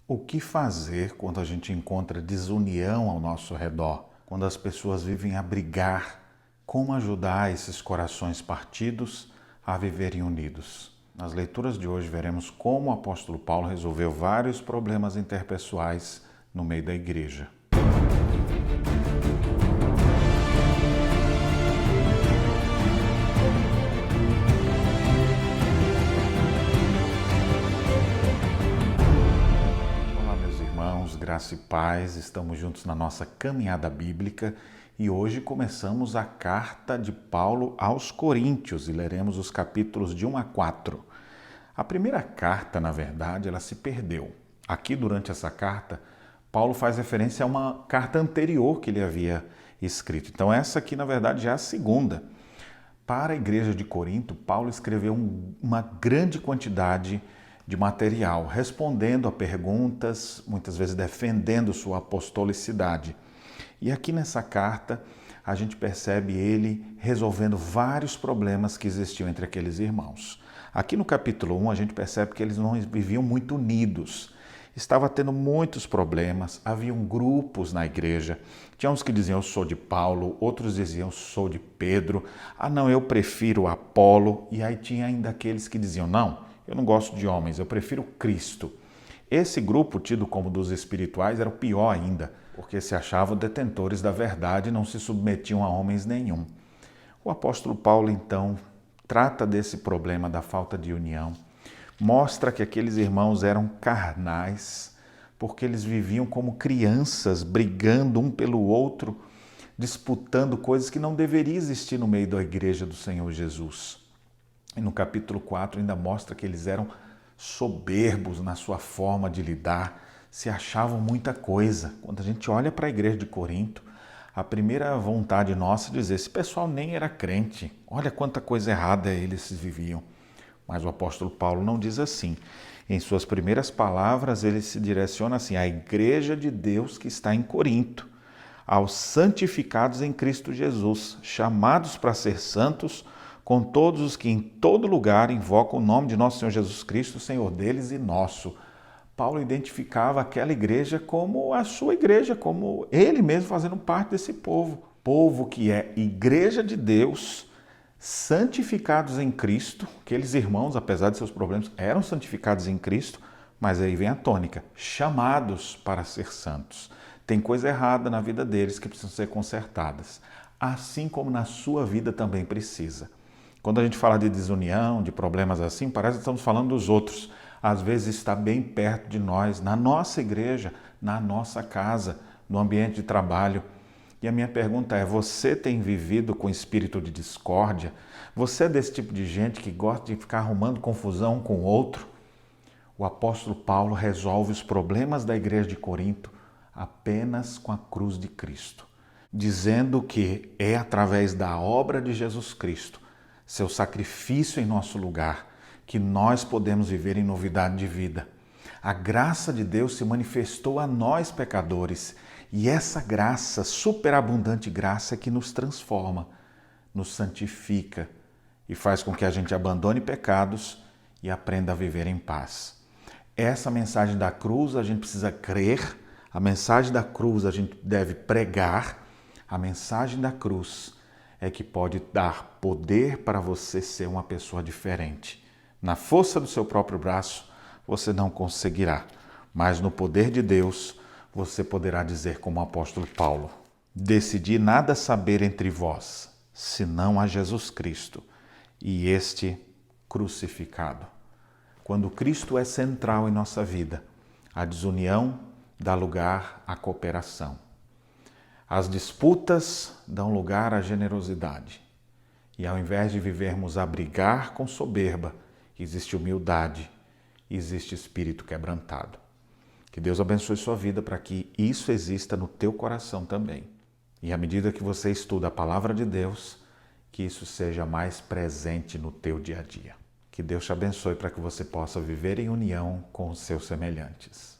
O que fazer quando a gente encontra desunião ao nosso redor? Quando as pessoas vivem a brigar? Como ajudar esses corações partidos a viverem unidos? Nas leituras de hoje veremos como o apóstolo Paulo resolveu vários problemas interpessoais no meio da igreja. Graça e paz, estamos juntos na nossa caminhada bíblica e hoje começamos a carta de Paulo aos Coríntios e leremos os capítulos de 1 a 4. A primeira carta, na verdade, ela se perdeu. Aqui, durante essa carta, Paulo faz referência a uma carta anterior que ele havia escrito. Então, essa aqui, na verdade, já é a segunda. Para a igreja de Corinto, Paulo escreveu uma grande quantidade de material, respondendo a perguntas, muitas vezes defendendo sua apostolicidade. E aqui nessa carta, a gente percebe ele resolvendo vários problemas que existiam entre aqueles irmãos. Aqui no capítulo 1, a gente percebe que eles não viviam muito unidos. Estava tendo muitos problemas, haviam grupos na igreja. Tinha uns que diziam, eu sou de Paulo, outros diziam, eu sou de Pedro. Ah, não, eu prefiro Apolo. E aí tinha ainda aqueles que diziam, não, eu não gosto de homens, eu prefiro Cristo. Esse grupo, tido como dos espirituais, era o pior ainda, porque se achavam detentores da verdade e não se submetiam a homens nenhum. O apóstolo Paulo, então, trata desse problema da falta de união, mostra que aqueles irmãos eram carnais, porque eles viviam como crianças, brigando um pelo outro, disputando coisas que não deveriam existir no meio da igreja do Senhor Jesus. E no capítulo 4 ainda mostra que eles eram soberbos na sua forma de lidar, se achavam muita coisa. Quando a gente olha para a igreja de Corinto, a primeira vontade nossa é dizer, esse pessoal nem era crente, olha quanta coisa errada eles viviam. Mas o apóstolo Paulo não diz assim. Em suas primeiras palavras, ele se direciona assim, à igreja de Deus que está em Corinto, aos santificados em Cristo Jesus, chamados para ser santos, com todos os que em todo lugar invocam o nome de nosso Senhor Jesus Cristo, Senhor deles e nosso. Paulo identificava aquela igreja como a sua igreja, como ele mesmo fazendo parte desse povo. Povo que é igreja de Deus, santificados em Cristo. Aqueles irmãos, apesar de seus problemas, eram santificados em Cristo, mas aí vem a tônica, chamados para ser santos. Tem coisa errada na vida deles que precisam ser consertadas, assim como na sua vida também precisa. Quando a gente fala de desunião, de problemas assim, parece que estamos falando dos outros. Às vezes está bem perto de nós, na nossa igreja, na nossa casa, no ambiente de trabalho. E a minha pergunta é, você tem vivido com espírito de discórdia? Você é desse tipo de gente que gosta de ficar arrumando confusão um com o outro? O apóstolo Paulo resolve os problemas da igreja de Corinto apenas com a cruz de Cristo, dizendo que é através da obra de Jesus Cristo, seu sacrifício em nosso lugar, que nós podemos viver em novidade de vida. A graça de Deus se manifestou a nós pecadores e essa graça, superabundante graça, é que nos transforma, nos santifica e faz com que a gente abandone pecados e aprenda a viver em paz. Essa mensagem da cruz a gente precisa crer, a mensagem da cruz a gente deve pregar, a mensagem da cruz é que pode dar poder para você ser uma pessoa diferente. Na força do seu próprio braço, você não conseguirá, mas no poder de Deus, você poderá dizer como o apóstolo Paulo, decidi nada saber entre vós, senão a Jesus Cristo e este crucificado. Quando Cristo é central em nossa vida, a desunião dá lugar à cooperação. As disputas dão lugar à generosidade. E ao invés de vivermos a brigar com soberba, existe humildade, existe espírito quebrantado. Que Deus abençoe sua vida para que isso exista no teu coração também. E à medida que você estuda a palavra de Deus, que isso seja mais presente no teu dia a dia. Que Deus te abençoe para que você possa viver em união com os seus semelhantes.